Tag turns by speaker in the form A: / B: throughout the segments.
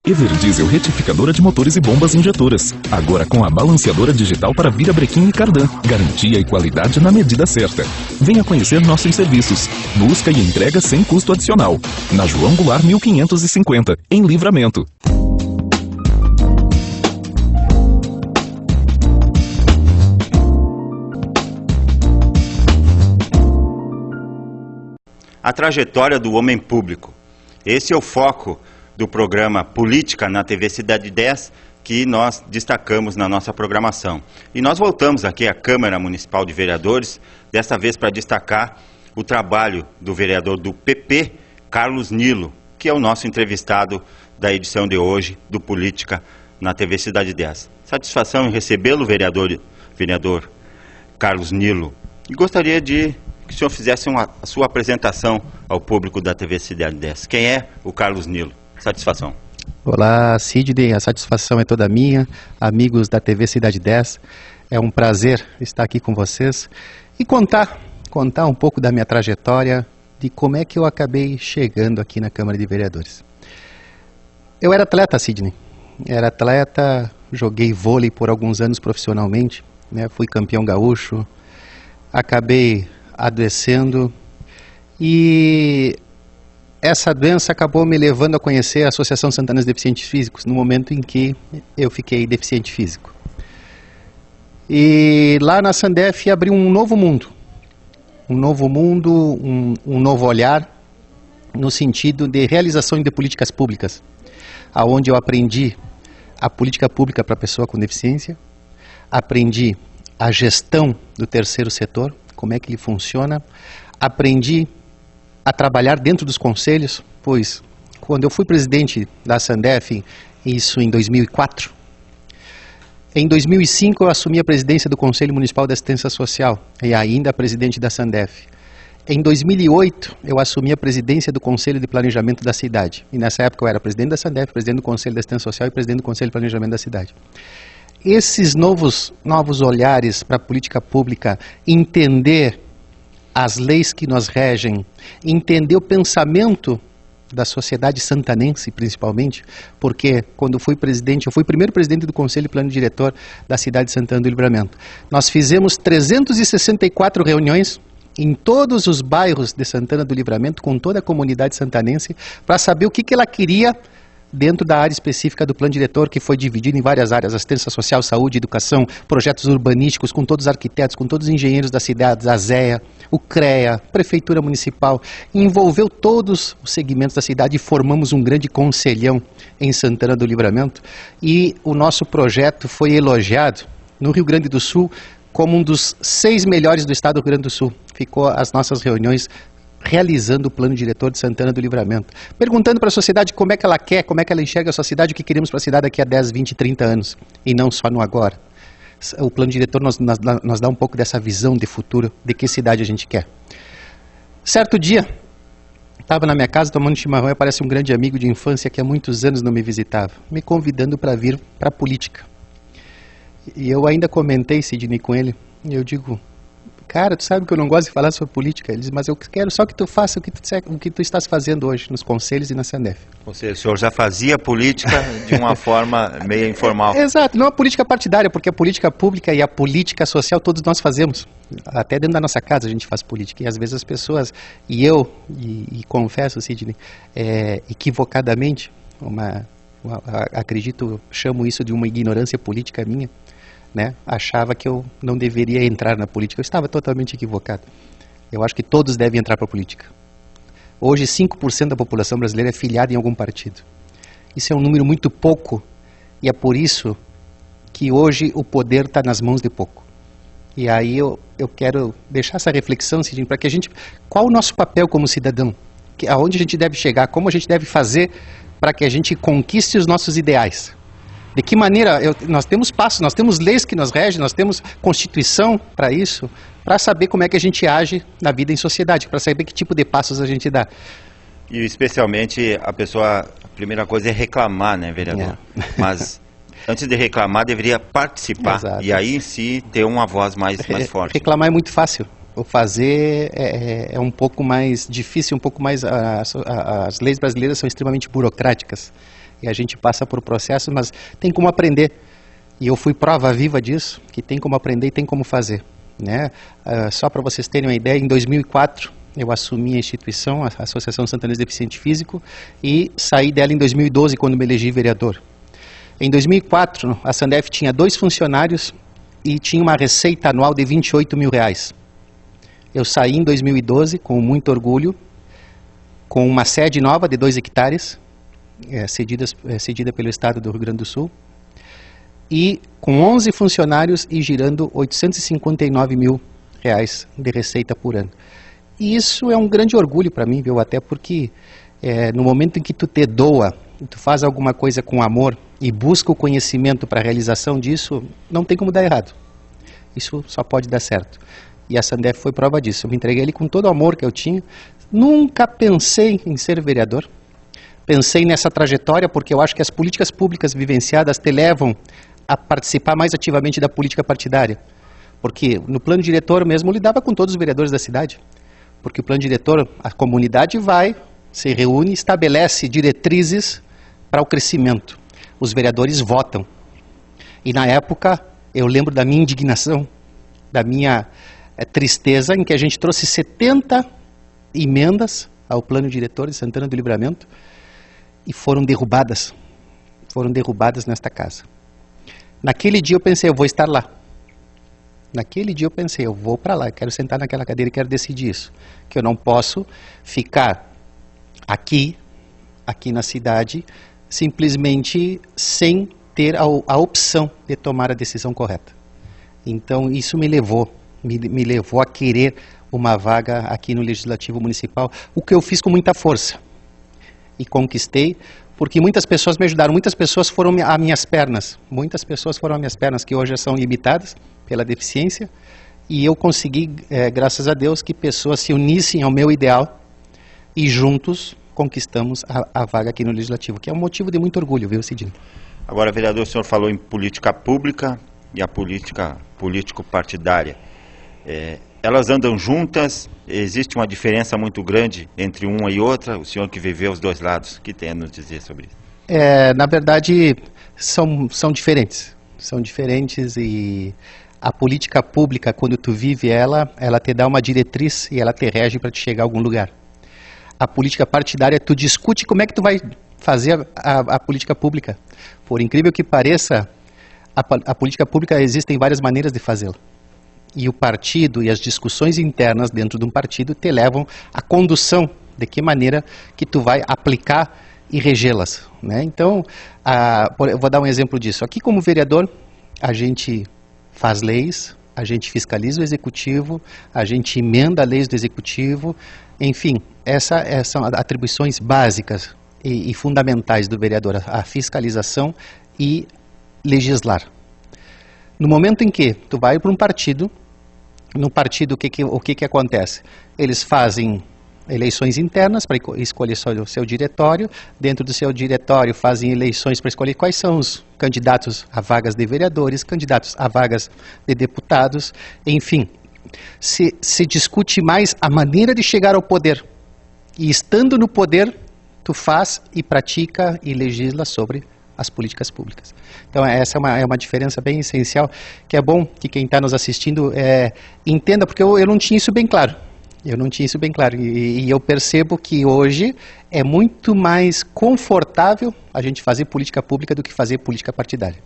A: Everdiesel retificadora de motores e bombas injetoras. Agora com a balanceadora digital para virabrequim e cardan. Garantia e qualidade na medida certa. Venha conhecer nossos serviços. Busca e entrega sem custo adicional. Na João Goulart 1550, em Livramento.
B: A trajetória do homem público. Esse é o foco do programa Política na TV Cidade 10, que nós destacamos na nossa programação. E nós voltamos aqui à Câmara Municipal de Vereadores, desta vez para destacar o trabalho do vereador do PP, Carlos Nilo, que é o nosso entrevistado da edição de hoje do Política na TV Cidade 10. Satisfação em recebê-lo, vereador Carlos Nilo. E gostaria de que o senhor fizesse a sua apresentação ao público da TV Cidade 10. Quem é o Carlos Nilo? Satisfação.
C: Olá, Sidney, a satisfação é toda minha, amigos da TV Cidade 10. É um prazer estar aqui com vocês e contar um pouco da minha trajetória, de como é que eu acabei chegando aqui na Câmara de Vereadores. Eu era atleta, Sidney. Era atleta, joguei vôlei por alguns anos profissionalmente, né? Fui campeão gaúcho, acabei adoecendo e essa doença acabou me levando a conhecer a Associação Santana de Deficientes Físicos no momento em que eu fiquei deficiente físico. E lá na Sandef abriu um novo mundo, um novo olhar no sentido de realização de políticas públicas, aonde eu aprendi a política pública para a pessoa com deficiência, aprendi a gestão do terceiro setor, como é que ele funciona, aprendi a trabalhar dentro dos conselhos, pois quando eu fui presidente da Sandef, isso em 2004, em 2005 eu assumi a presidência do Conselho Municipal de Assistência Social e ainda presidente da Sandef. Em 2008 eu assumi a presidência do Conselho de Planejamento da cidade e nessa época eu era presidente da Sandef, presidente do Conselho de Assistência Social e presidente do Conselho de Planejamento da cidade. Esses novos olhares para a política pública, entender as leis que nos regem, entender o pensamento da sociedade santanense, principalmente, porque quando fui presidente, eu fui o primeiro presidente do Conselho de Plano Diretor da cidade de Santana do Livramento. Nós fizemos 364 reuniões em todos os bairros de Santana do Livramento, com toda a comunidade santanense, para saber o que ela queria dentro da área específica do plano diretor, que foi dividido em várias áreas: assistência social, saúde, educação, projetos urbanísticos, com todos os arquitetos, com todos os engenheiros da cidade, a ZEA, o CREA, Prefeitura Municipal, envolveu todos os segmentos da cidade e formamos um grande conselhão em Santana do Livramento. E o nosso projeto foi elogiado no Rio Grande do Sul como um dos 6 melhores do estado do Rio Grande do Sul. Ficou as nossas reuniões realizando o plano diretor de Santana do Livramento, perguntando para a sociedade como é que ela quer, como é que ela enxerga a sua cidade, o que queremos para a cidade daqui a 10, 20, 30 anos, e não só no agora. O plano diretor nos dá um pouco dessa visão de futuro, de que cidade a gente quer. Certo dia, estava na minha casa tomando chimarrão e aparece um grande amigo de infância que há muitos anos não me visitava, me convidando para vir para a política. E eu ainda comentei, Sidney, com ele, e eu digo: cara, tu sabe que eu não gosto de falar sobre política. Ele diz: mas eu quero só que tu faça o que tu estás fazendo hoje, nos conselhos e na Sandef.
B: Ou seja, o senhor já fazia política de uma forma meio informal.
C: Exato, não a política partidária, porque a política pública e a política social todos nós fazemos. Até dentro da nossa casa a gente faz política. E às vezes as pessoas, e confesso, Sidney, equivocadamente, acredito, chamo isso de uma ignorância política minha, né? Achava que eu não deveria entrar na política. Eu estava totalmente equivocado. Eu acho que todos devem entrar para a política. Hoje 5% da população brasileira é filiada em algum partido. Isso é um número muito pouco e é por isso que hoje o poder está nas mãos de pouco. E aí eu quero deixar essa reflexão, Sidney, para que a gente... Qual o nosso papel como cidadão? Aonde a gente deve chegar? Como a gente deve fazer para que a gente conquiste os nossos ideais? De que maneira? Nós temos passos, nós temos leis que nos regem, nós temos Constituição para isso, para saber como é que a gente age na vida em sociedade, para saber que tipo de passos a gente dá.
B: E especialmente a primeira coisa é reclamar, né, vereador? Mas antes de reclamar, deveria participar.
C: Exato.
B: E aí em si ter uma voz mais forte.
C: Reclamar é muito fácil. O fazer é um pouco mais difícil, um pouco mais... As leis brasileiras são extremamente burocráticas. e a gente passa por processos, mas tem como aprender. E eu fui prova viva disso, que tem como aprender e tem como fazer, né? Só para vocês terem uma ideia, em 2004 eu assumi a instituição, a Associação Santanense de Deficiente Físico, e saí dela em 2012, quando me elegi vereador. Em 2004, a Sandef tinha 2 funcionários e tinha uma receita anual de R$28 mil. Eu saí em 2012 com muito orgulho, com uma sede nova de 2 hectares, cedida pelo Estado do Rio Grande do Sul, e com 11 funcionários e girando R$859 mil de receita por ano. E isso é um grande orgulho para mim, viu? Até porque no momento em que tu te doa, tu faz alguma coisa com amor e busca o conhecimento para a realização disso, não tem como dar errado. Isso só pode dar certo. E a Sandef foi prova disso. Eu me entreguei ali com todo o amor que eu tinha. Nunca pensei em ser vereador. Pensei nessa trajetória porque eu acho que as políticas públicas vivenciadas te levam a participar mais ativamente da política partidária. Porque no plano diretor mesmo eu lidava com todos os vereadores da cidade. Porque o plano diretor, a comunidade vai, se reúne, estabelece diretrizes para o crescimento. Os vereadores votam. E na época, eu lembro da minha indignação, da minha tristeza, em que a gente trouxe 70 emendas ao plano diretor de Santana do Livramento e foram derrubadas nesta casa. Naquele dia eu pensei, eu vou estar lá. Naquele dia eu pensei, eu vou para lá, eu quero sentar naquela cadeira e quero decidir isso. Que eu não posso ficar aqui na cidade, simplesmente sem ter a opção de tomar a decisão correta. Então isso me levou a querer uma vaga aqui no Legislativo Municipal, o que eu fiz com muita força. E conquistei, porque muitas pessoas me ajudaram, muitas pessoas foram a minhas pernas, que hoje são limitadas pela deficiência, e eu consegui, graças a Deus, que pessoas se unissem ao meu ideal e juntos conquistamos a vaga aqui no Legislativo, que é um motivo de muito orgulho, viu, Cidinho?
B: Agora, vereador, o senhor falou em política pública e a política político-partidária. Elas andam juntas? Existe uma diferença muito grande entre uma e outra? O senhor que viveu os dois lados, o que tem a nos dizer sobre isso?
C: Na verdade, são diferentes. São diferentes e a política pública, quando tu vive ela te dá uma diretriz e ela te rege para te chegar a algum lugar. A política partidária, tu discute como é que tu vai fazer a política pública. Por incrível que pareça, a política pública existem várias maneiras de fazê-la. E o partido e as discussões internas dentro de um partido te levam à condução de que maneira que tu vai aplicar e regê-las, né? Então, eu vou dar um exemplo disso. Aqui como vereador, a gente faz leis, a gente fiscaliza o executivo, a gente emenda leis do executivo, enfim, essas são atribuições básicas e fundamentais do vereador, a fiscalização e legislar. No momento em que tu vai para um partido, no partido o que acontece? Eles fazem eleições internas para escolher só o seu diretório, dentro do seu diretório fazem eleições para escolher quais são os candidatos a vagas de vereadores, candidatos a vagas de deputados, enfim. Se discute mais a maneira de chegar ao poder. E estando no poder, tu faz e pratica e legisla sobre as políticas públicas. Então essa é uma diferença bem essencial, que é bom que quem está nos assistindo entenda, porque eu não tinha isso bem claro. E eu percebo que hoje é muito mais confortável a gente fazer política pública do que fazer política partidária.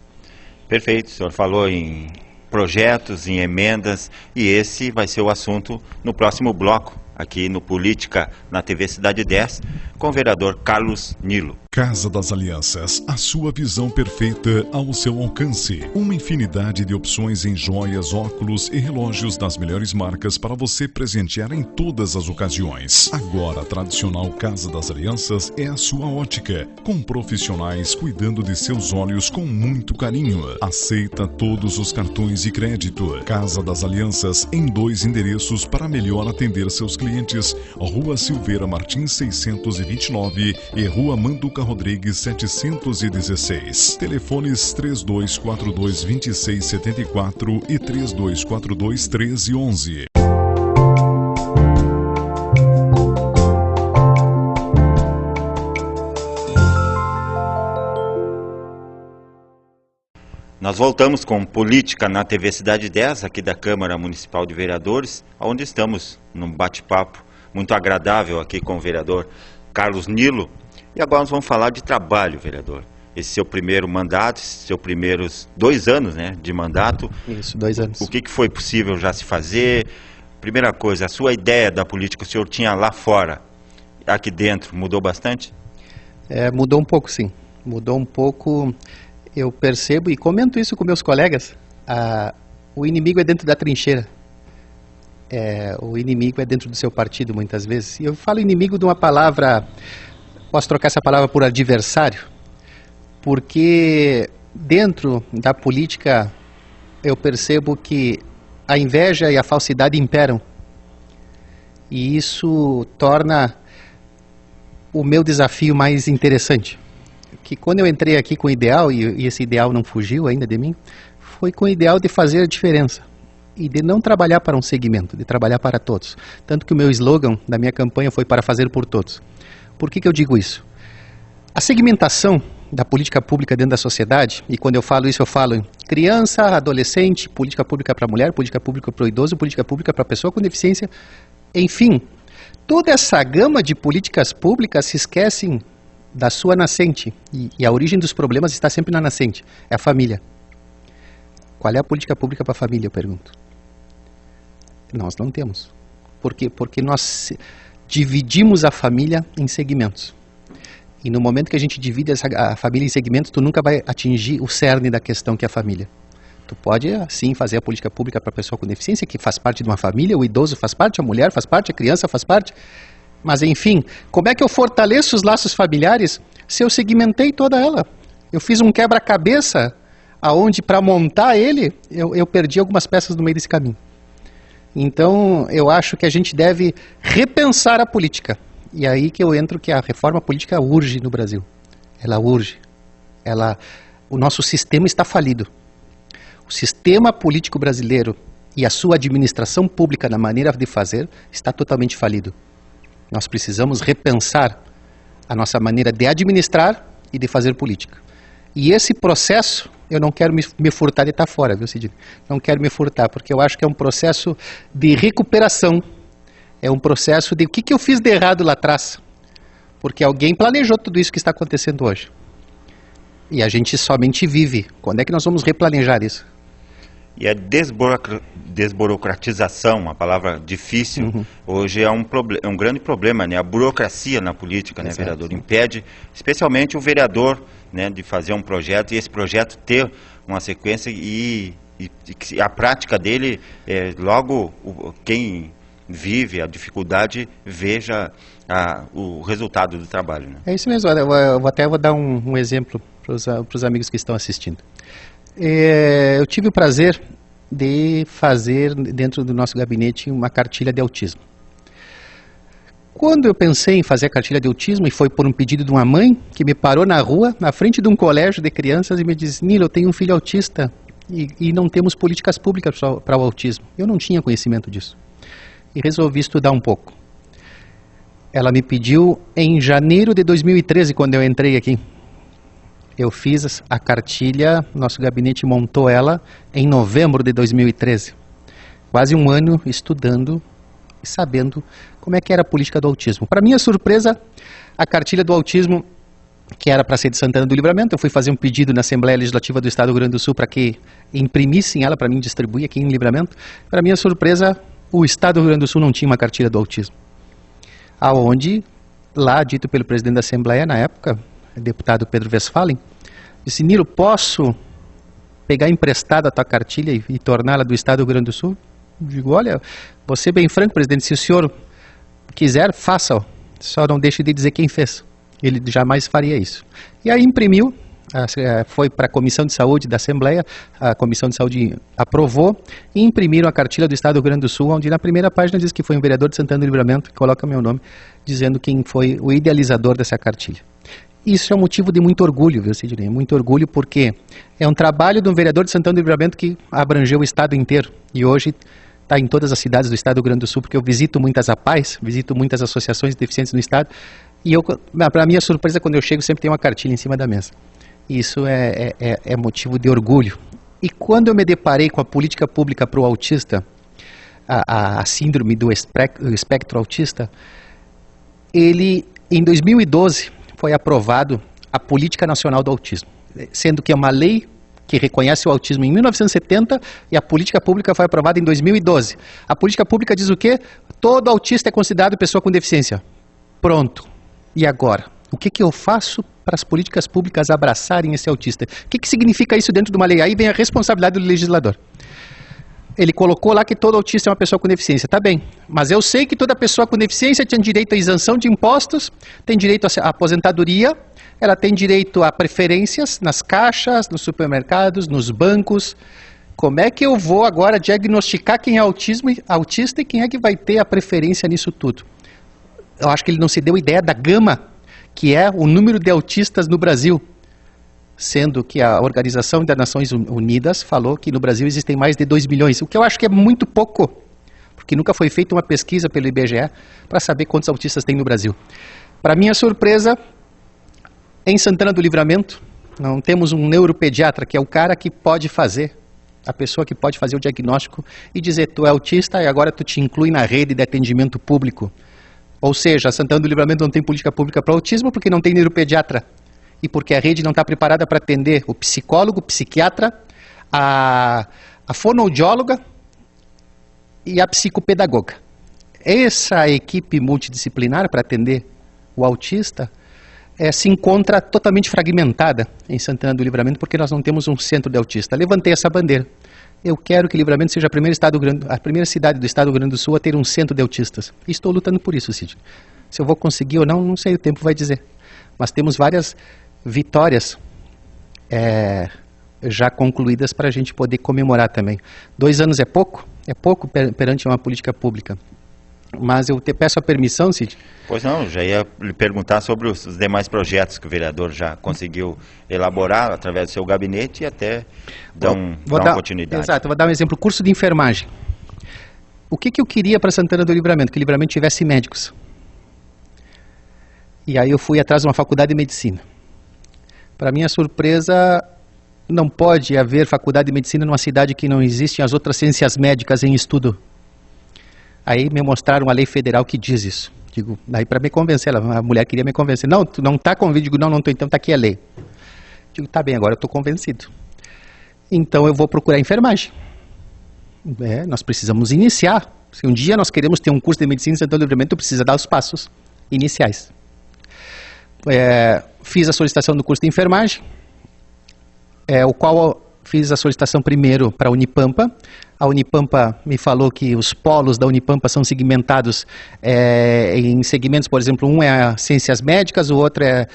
B: Perfeito, o senhor falou em projetos, em emendas, e esse vai ser o assunto no próximo bloco, aqui no Política, na TV Cidade 10, com o vereador Carlos Nilo.
A: Casa das Alianças, a sua visão perfeita ao seu alcance. Uma infinidade de opções em joias, óculos e relógios das melhores marcas para você presentear em todas as ocasiões. Agora, a tradicional Casa das Alianças é a sua ótica, com profissionais cuidando de seus olhos com muito carinho. Aceita todos os cartões de crédito. Casa das Alianças em 2 endereços para melhor atender seus clientes. Rua Silveira Martins 629 e Rua Manduca Rodrigues 716. Telefones 3242-2674 e 3242-1311.
B: Nós voltamos com Política na TV Cidade 10, aqui da Câmara Municipal de Vereadores, onde estamos num bate-papo muito agradável aqui com o vereador Carlos Nilo. E agora nós vamos falar de trabalho, vereador. Esse seu primeiro mandato, esses seus primeiros 2 anos, né, de mandato.
C: Isso, 2 anos.
B: O que foi possível já se fazer? Primeira coisa, a sua ideia da política, o senhor tinha lá fora, aqui dentro, mudou bastante?
C: Mudou um pouco, sim. Mudou um pouco. Eu percebo e comento isso com meus colegas. O inimigo é dentro da trincheira. O inimigo é dentro do seu partido, muitas vezes. E eu falo inimigo de uma palavra, posso trocar essa palavra por adversário, porque dentro da política eu percebo que a inveja e a falsidade imperam. E isso torna o meu desafio mais interessante. Que quando eu entrei aqui com o ideal, e esse ideal não fugiu ainda de mim, foi com o ideal de fazer a diferença. E de não trabalhar para um segmento, de trabalhar para todos. Tanto que o meu slogan da minha campanha foi para fazer por todos. Por que eu digo isso? A segmentação da política pública dentro da sociedade, e quando eu falo isso eu falo em criança, adolescente, política pública para mulher, política pública para o idoso, política pública para pessoa com deficiência, enfim, toda essa gama de políticas públicas se esquecem da sua nascente, e a origem dos problemas está sempre na nascente, é a família. Qual é a política pública para a família, eu pergunto? Nós não temos. Por quê? Porque nós dividimos a família em segmentos. E no momento que a gente divide a família em segmentos, tu nunca vai atingir o cerne da questão que é a família. Tu pode, sim, fazer a política pública para a pessoa com deficiência, que faz parte de uma família, o idoso faz parte, a mulher faz parte, a criança faz parte. Mas, enfim, como é que eu fortaleço os laços familiares se eu segmentei toda ela? Eu fiz um quebra-cabeça aonde, para montar ele, eu perdi algumas peças no meio desse caminho. Então, eu acho que a gente deve repensar a política. E aí que eu entro que a reforma política urge no Brasil. Ela urge. O nosso sistema está falido. O sistema político brasileiro e a sua administração pública na maneira de fazer está totalmente falido. Nós precisamos repensar a nossa maneira de administrar e de fazer política. E esse processo, eu não quero me furtar de estar fora, viu, Sidney? Não quero me furtar, porque eu acho que é um processo de recuperação. É um processo de o que eu fiz de errado lá atrás. Porque alguém planejou tudo isso que está acontecendo hoje. E a gente somente vive. Quando é que nós vamos replanejar isso?
B: E a desburocratização, uma palavra difícil, hoje é um grande problema, né? A burocracia na política, né, vereador? Impede, especialmente o vereador, né, de fazer um projeto e esse projeto ter uma sequência e a prática dele, logo quem vive a dificuldade veja o resultado do trabalho, né?
C: É isso mesmo. Eu vou dar um exemplo para os amigos que estão assistindo. Eu tive o prazer de fazer dentro do nosso gabinete uma cartilha de autismo. Quando eu pensei em fazer a cartilha de autismo, e foi por um pedido de uma mãe que me parou na rua, na frente de um colégio de crianças e me disse: Nilo, eu tenho um filho autista e não temos políticas públicas para o autismo. Eu não tinha conhecimento disso. E resolvi estudar um pouco. Ela me pediu em janeiro de 2013, quando eu entrei aqui. Eu fiz a cartilha, nosso gabinete montou ela em novembro de 2013. Quase um ano estudando e sabendo como é que era a política do autismo. Para minha surpresa, a cartilha do autismo, que era para ser de Santana do Livramento, eu fui fazer um pedido na Assembleia Legislativa do Estado do Rio Grande do Sul para que imprimissem ela para mim distribuir aqui em Livramento. Para minha surpresa, o Estado do Rio Grande do Sul não tinha uma cartilha do autismo. Aonde, lá dito pelo presidente da Assembleia na época, o deputado Pedro Westphalen, disse: Nilo, posso pegar emprestada a tua cartilha e torná-la do Estado do Rio Grande do Sul? Eu digo: olha, vou ser bem franco, presidente, se o senhor quiser, faça-o. Só não deixe de dizer quem fez. Ele jamais faria isso. E aí imprimiu, foi para a Comissão de Saúde da Assembleia, a Comissão de Saúde aprovou e imprimiram a cartilha do Estado do Rio Grande do Sul, onde na primeira página diz que foi um vereador de Santana do Livramento, que coloca meu nome, dizendo quem foi o idealizador dessa cartilha. Isso é um motivo de muito orgulho, viu, Sidney? Muito orgulho porque é um trabalho de um vereador de Santana do Livramento que abrangeu o estado inteiro e hoje está em todas as cidades do estado do Rio Grande do Sul, porque eu visito muitas APAES, visito muitas associações de deficientes no estado e para minha surpresa, quando eu chego, sempre tem uma cartilha em cima da mesa. Isso é motivo de orgulho E quando eu me deparei com a política pública para o autista, a síndrome do espectro autista, em 2012, foi aprovado a Política Nacional do Autismo, sendo que é uma lei que reconhece o autismo em 1970 e a política pública foi aprovada em 2012. A política pública diz o quê? Todo autista é considerado pessoa com deficiência. Pronto. E agora? O que eu faço para as políticas públicas abraçarem esse autista? O que significa isso dentro de uma lei? Aí vem a responsabilidade do legislador. Ele colocou lá que todo autista é uma pessoa com deficiência. Tá bem, mas eu sei que toda pessoa com deficiência tem direito à isenção de impostos, tem direito à aposentadoria, ela tem direito a preferências nas caixas, nos supermercados, nos bancos. Como é que eu vou agora diagnosticar quem é autista e quem é que vai ter a preferência nisso tudo? Eu acho que ele não se deu ideia da gama que é o número de autistas no Brasil, sendo que a Organização das Nações Unidas falou que no Brasil existem mais de 2 milhões, o que eu acho que é muito pouco, porque nunca foi feita uma pesquisa pelo IBGE para saber quantos autistas tem no Brasil. Para minha surpresa, em Santana do Livramento, não temos um neuropediatra, que é o cara que pode fazer, a pessoa que pode fazer o diagnóstico e dizer, tu é autista e agora tu te inclui na rede de atendimento público. Ou seja, Santana do Livramento não tem política pública para autismo porque não tem neuropediatra. E porque a rede não está preparada para atender o psicólogo, o psiquiatra, a fonoaudióloga e a psicopedagoga. Essa equipe multidisciplinar para atender o autista se encontra totalmente fragmentada em Santana do Livramento porque nós não temos um centro de autista. Levantei essa bandeira. Eu quero que Livramento seja a primeira cidade do estado do Rio Grande do Sul a ter um centro de autistas. E estou lutando por isso, Cid. Se eu vou conseguir ou não, não sei, o tempo vai dizer. Mas temos várias vitórias já concluídas para a gente poder comemorar também. 2 anos é pouco perante uma política pública. Mas eu te peço a permissão, Cid.
B: Pois não, já ia lhe perguntar sobre os demais projetos que o vereador já conseguiu elaborar através do seu gabinete e até dar uma continuidade.
C: Exato, vou dar um exemplo. Curso de enfermagem. O que eu queria para Santana do Livramento? Que o Livramento tivesse médicos. E aí eu fui atrás de uma faculdade de medicina. Para minha surpresa, não pode haver faculdade de medicina numa cidade que não existem as outras ciências médicas em estudo. Aí me mostraram uma lei federal que diz isso. Digo, daí para me convencer, a mulher queria me convencer. Não, tu não está convencido? Digo, não estou, então está aqui a lei. Digo, tá bem, agora eu estou convencido. Então eu vou procurar enfermagem. Nós precisamos iniciar. Se um dia nós queremos ter um curso de medicina em Santana do Livramento, precisa dar os passos iniciais. Fiz a solicitação do curso de enfermagem, o qual fiz a solicitação primeiro para a Unipampa. A Unipampa me falou que os polos da Unipampa são segmentados em segmentos, por exemplo, um é ciências médicas, o outro é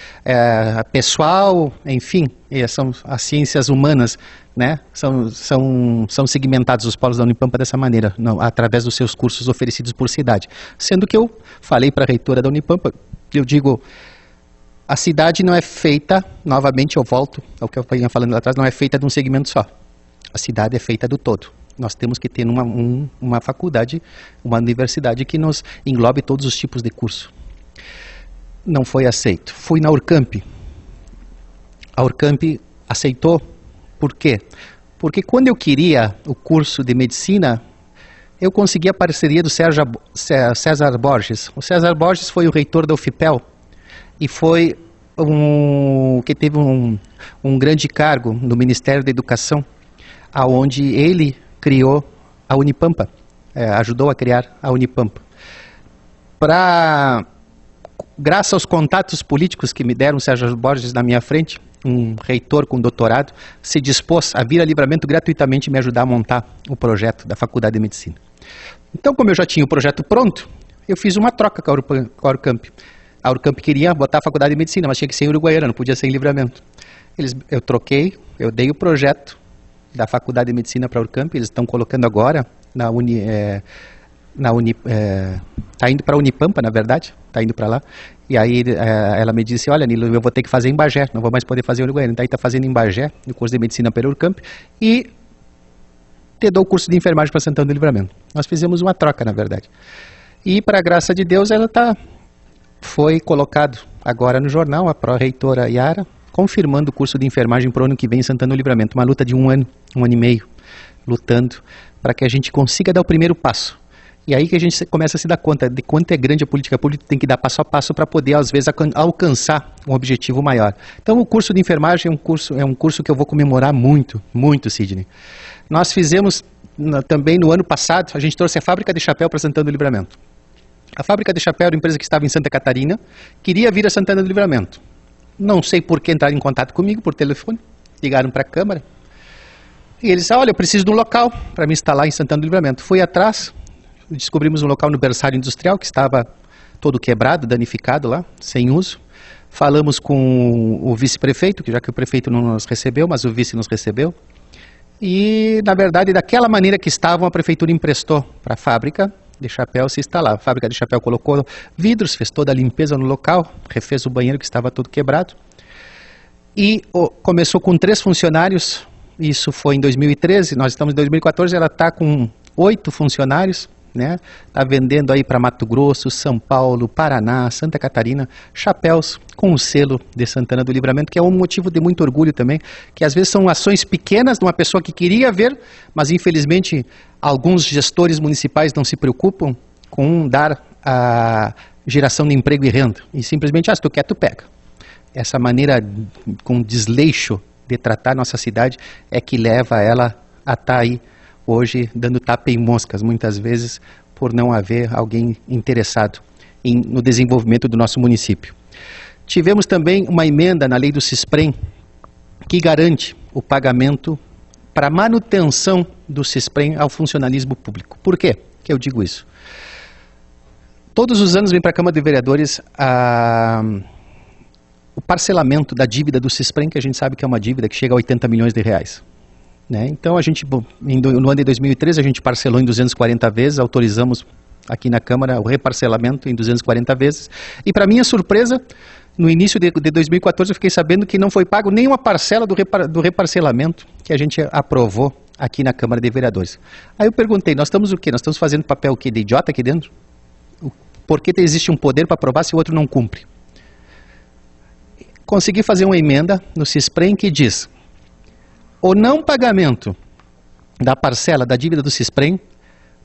C: pessoal, enfim, são as ciências humanas, né? São segmentados os polos da Unipampa dessa maneira, através dos seus cursos oferecidos por cidade. Sendo que eu falei para a reitora da Unipampa, eu digo, a cidade não é feita, novamente eu volto ao que eu vinha falando lá atrás, não é feita de um segmento só. A cidade é feita do todo. Nós temos que ter uma faculdade, uma universidade que nos englobe todos os tipos de curso. Não foi aceito. Fui na Urcamp. A Urcamp aceitou. Por quê? Porque quando eu queria o curso de medicina, eu consegui a parceria do César Borges. O César Borges foi o reitor da UFPEL e foi que teve um grande cargo no Ministério da Educação, aonde ele criou a Unipampa, ajudou a criar a Unipampa. Graças aos contatos políticos que me deram o Sérgio Borges na minha frente, um reitor com doutorado, se dispôs a vir a Livramento gratuitamente e me ajudar a montar o projeto da Faculdade de Medicina. Então, como eu já tinha o projeto pronto, eu fiz uma troca com a Urcamp. A Urcamp queria botar a Faculdade de Medicina, mas tinha que ser em Uruguaiana, não podia ser em Livramento. Eu troquei, eu dei o projeto da Faculdade de Medicina para a Urcamp, eles estão colocando agora está indo para a Unipampa, na verdade, está indo para lá, e aí ela me disse, olha, Nilo, eu vou ter que fazer em Bagé, não vou mais poder fazer em Uruguaiana, daí está fazendo em Bagé, o curso de Medicina pela Urcamp, e te dou o curso de enfermagem para Santana do Livramento. Nós fizemos uma troca, na verdade. E, para a graça de Deus, foi colocado agora no jornal, a pró-reitora Yara confirmando o curso de enfermagem para o ano que vem em Santana do Livramento. Uma luta de um ano e meio, lutando para que a gente consiga dar o primeiro passo. E aí que a gente começa a se dar conta de quanto é grande a política pública, tem que dar passo a passo para poder, às vezes, alcançar um objetivo maior. Então, o curso de enfermagem é um curso que eu vou comemorar muito, muito, Sidney. Nós fizemos também no ano passado, a gente trouxe a Fábrica de Chapéu para Santana do Livramento. A Fábrica de Chapéu era uma empresa que estava em Santa Catarina, queria vir a Santana do Livramento. Não sei por que entraram em contato comigo por telefone, ligaram para a Câmara, e eles disseram, olha, eu preciso de um local para me instalar em Santana do Livramento. Fui atrás, descobrimos um local no berçário industrial que estava todo quebrado, danificado lá, sem uso. Falamos com o vice-prefeito, que já que o prefeito não nos recebeu, mas o vice nos recebeu. E, na verdade, daquela maneira que estavam, a prefeitura emprestou para a fábrica de chapéu se instalar. A fábrica de chapéu colocou vidros, fez toda a limpeza no local, refez o banheiro que estava todo quebrado. E começou com 3 funcionários, isso foi em 2013, nós estamos em 2014, ela está com 8 funcionários. Está vendendo aí para Mato Grosso, São Paulo, Paraná, Santa Catarina, chapéus com o selo de Santana do Livramento, que é um motivo de muito orgulho também, que às vezes são ações pequenas de uma pessoa que queria ver, mas infelizmente alguns gestores municipais não se preocupam com dar a geração de emprego e renda, e simplesmente, se tu quer, tu pega. Essa maneira com desleixo de tratar nossa cidade é que leva ela a estar aí hoje dando tapa em moscas, muitas vezes, por não haver alguém interessado no desenvolvimento do nosso município. Tivemos também uma emenda na lei do CISPREM que garante o pagamento para manutenção do CISPREM ao funcionalismo público. Por quê que eu digo isso? Todos os anos vem para a Câmara de Vereadores o parcelamento da dívida do CISPREM, que a gente sabe que é uma dívida que chega a 80 milhões de reais. Então, no ano de 2013, a gente parcelou em 240 vezes, autorizamos aqui na Câmara o reparcelamento em 240 vezes. E, para minha surpresa, no início de 2014, eu fiquei sabendo que não foi pago nenhuma parcela do reparcelamento que a gente aprovou aqui na Câmara de Vereadores. Aí eu perguntei, nós estamos o quê? Nós estamos fazendo papel o quê? De idiota aqui dentro? Por que existe um poder para aprovar se o outro não cumpre? Consegui fazer uma emenda no CISPREM que diz: o não pagamento da parcela da dívida do CISPREM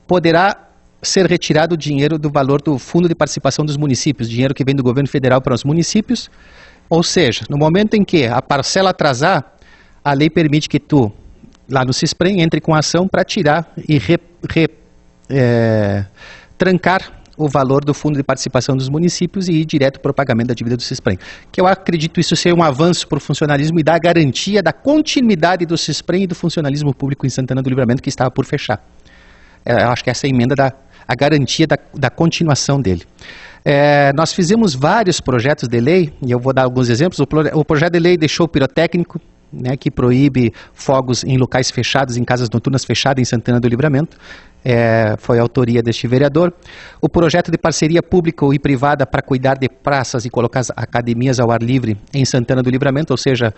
C: poderá ser retirado o dinheiro do valor do Fundo de Participação dos Municípios, dinheiro que vem do governo federal para os municípios. Ou seja, no momento em que a parcela atrasar, a lei permite que tu, lá no CISPREM, entre com a ação para tirar e trancar o valor do Fundo de Participação dos Municípios e ir direto para o pagamento da dívida do CISPREM. Que eu acredito isso ser um avanço para o funcionalismo e dar a garantia da continuidade do CISPREM e do funcionalismo público em Santana do Livramento, que estava por fechar. Eu acho que essa emenda dá a garantia da continuação dele. Nós fizemos vários projetos de lei, e eu vou dar alguns exemplos. O projeto de lei deixou o pirotécnico, que proíbe fogos em locais fechados, em casas noturnas fechadas em Santana do Livramento. Foi a autoria deste vereador. O projeto de parceria pública e privada para cuidar de praças e colocar as academias ao ar livre em Santana do Livramento, ou seja,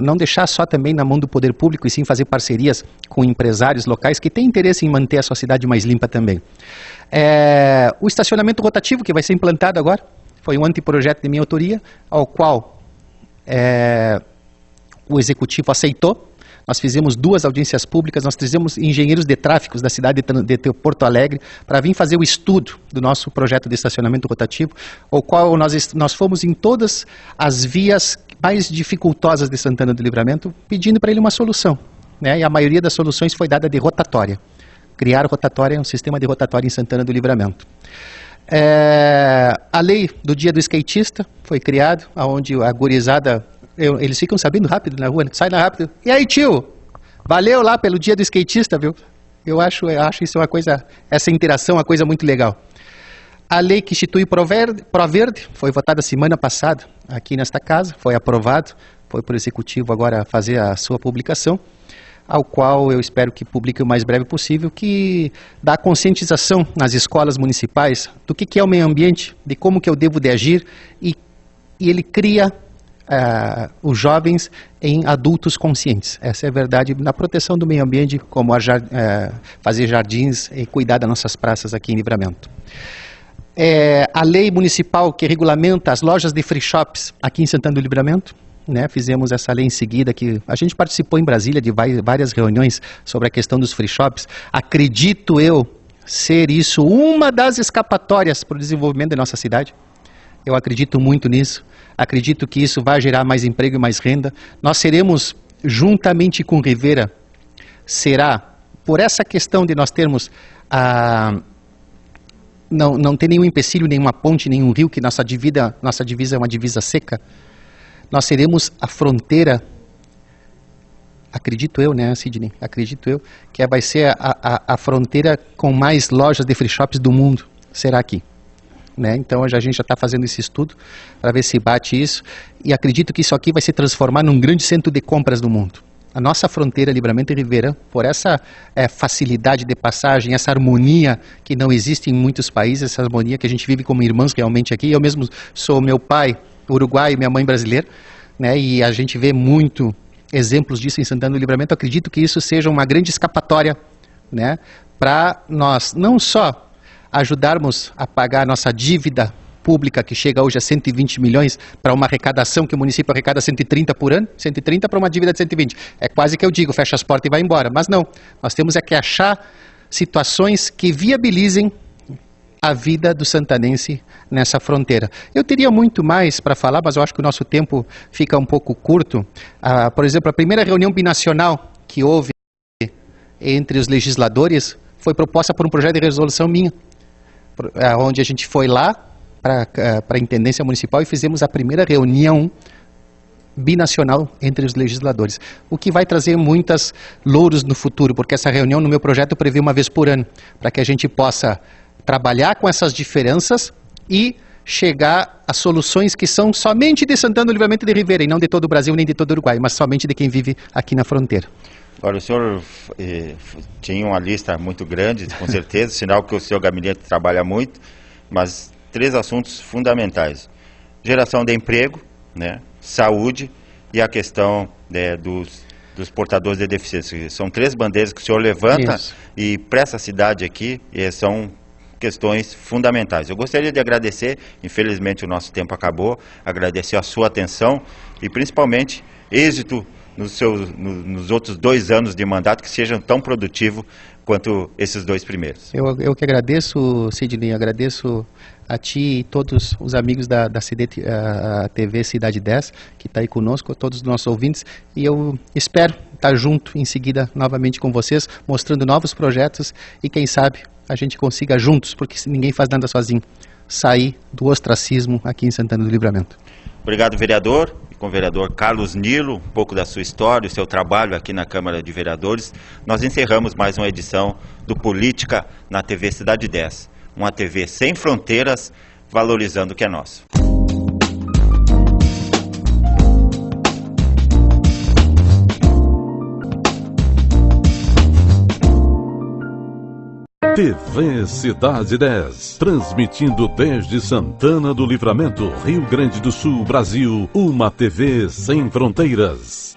C: não deixar só também na mão do poder público, e sim fazer parcerias com empresários locais que têm interesse em manter a sua cidade mais limpa também. O estacionamento rotativo, que vai ser implantado agora, foi um anteprojeto de minha autoria, ao qual o executivo aceitou. Nós fizemos 2 audiências públicas, nós fizemos engenheiros de tráfego da cidade de Porto Alegre para vir fazer o estudo do nosso projeto de estacionamento rotativo, o qual nós fomos em todas as vias mais dificultosas de Santana do Livramento, pedindo para ele uma solução. E a maioria das soluções foi dada de rotatória. Criar rotatória, um sistema de rotatória em Santana do Livramento. A lei do dia do skatista foi criada, onde a gurizada... eles ficam sabendo rápido na rua, sai lá rápido. E aí, tio? Valeu lá pelo dia do skatista, viu? Eu acho isso uma coisa, essa interação é uma coisa muito legal. A lei que institui Proverde foi votada semana passada aqui nesta casa, foi aprovado, foi para o executivo agora fazer a sua publicação, ao qual eu espero que publique o mais breve possível, que dá conscientização nas escolas municipais do que é o meio ambiente, de como que eu devo de agir, e ele cria os jovens em adultos conscientes. Essa é a verdade na proteção do meio ambiente, como fazer jardins e cuidar das nossas praças aqui em Livramento. A lei municipal que regulamenta as lojas de free shops aqui em Santana do Livramento, né, fizemos essa lei em seguida, que a gente participou em Brasília de várias reuniões sobre a questão dos free shops. Acredito eu ser isso uma das escapatórias para o desenvolvimento da nossa cidade. Eu acredito muito nisso. Acredito que isso vai gerar mais emprego e mais renda. Nós seremos, juntamente com Rivera, será, por essa questão de nós termos não ter nenhum empecilho, nenhuma ponte, nenhum rio, que nossa divisa é uma divisa seca, nós seremos a fronteira, acredito eu, né, Sidney? Acredito eu, que vai ser a fronteira com mais lojas de free shops do mundo, será aqui. Né? Então a gente já está fazendo esse estudo para ver se bate isso, e acredito que isso aqui vai se transformar num grande centro de compras do mundo. A nossa fronteira, Livramento e Rivera, por essa facilidade de passagem, essa harmonia que não existe em muitos países, essa harmonia que a gente vive como irmãos realmente aqui. Eu mesmo sou meu pai uruguaio e minha mãe brasileira, né? E a gente vê muito exemplos disso em Santana do Livramento. Eu acredito que isso seja uma grande escapatória, né? Para nós não só ajudarmos a pagar a nossa dívida pública, que chega hoje a 120 milhões, para uma arrecadação que o município arrecada 130 por ano, 130 para uma dívida de 120. É quase que eu digo, fecha as portas e vai embora. Mas não, nós temos que achar situações que viabilizem a vida do santanense nessa fronteira. Eu teria muito mais para falar, mas eu acho que o nosso tempo fica um pouco curto. Por exemplo, a primeira reunião binacional que houve entre os legisladores foi proposta por um projeto de resolução minha, onde a gente foi lá para a Intendência Municipal e fizemos a primeira reunião binacional entre os legisladores, o que vai trazer muitas louros no futuro, porque essa reunião no meu projeto prevê uma vez por ano, para que a gente possa trabalhar com essas diferenças e chegar a soluções que são somente de Santana do Livramento e de Rivera, e não de todo o Brasil nem de todo o Uruguai, mas somente de quem vive aqui na fronteira.
B: Agora, o senhor tinha uma lista muito grande, com certeza, sinal que o seu gabinete trabalha muito, mas 3 assuntos fundamentais: geração de emprego, né, saúde e a questão dos portadores de deficiência. São 3 bandeiras que o senhor levanta. Isso. E para essa cidade aqui são questões fundamentais. Eu gostaria de agradecer, infelizmente o nosso tempo acabou, agradecer a sua atenção e principalmente êxito nos outros 2 anos de mandato, que sejam tão produtivos quanto esses 2 primeiros.
C: Eu que agradeço, Sidney, agradeço a ti e todos os amigos da TV Cidade 10, que está aí conosco, todos os nossos ouvintes, e eu espero estar junto em seguida novamente com vocês, mostrando novos projetos e quem sabe a gente consiga juntos, porque ninguém faz nada sozinho, sair do ostracismo aqui em Santana do Livramento.
B: Obrigado, vereador. Com o vereador Carlos Nilo, um pouco da sua história, o seu trabalho aqui na Câmara de Vereadores, nós encerramos mais uma edição do Política na TV Cidade 10. Uma TV sem fronteiras, valorizando o que é nosso.
A: TV Cidade 10, transmitindo desde Santana do Livramento, Rio Grande do Sul, Brasil, uma TV sem fronteiras.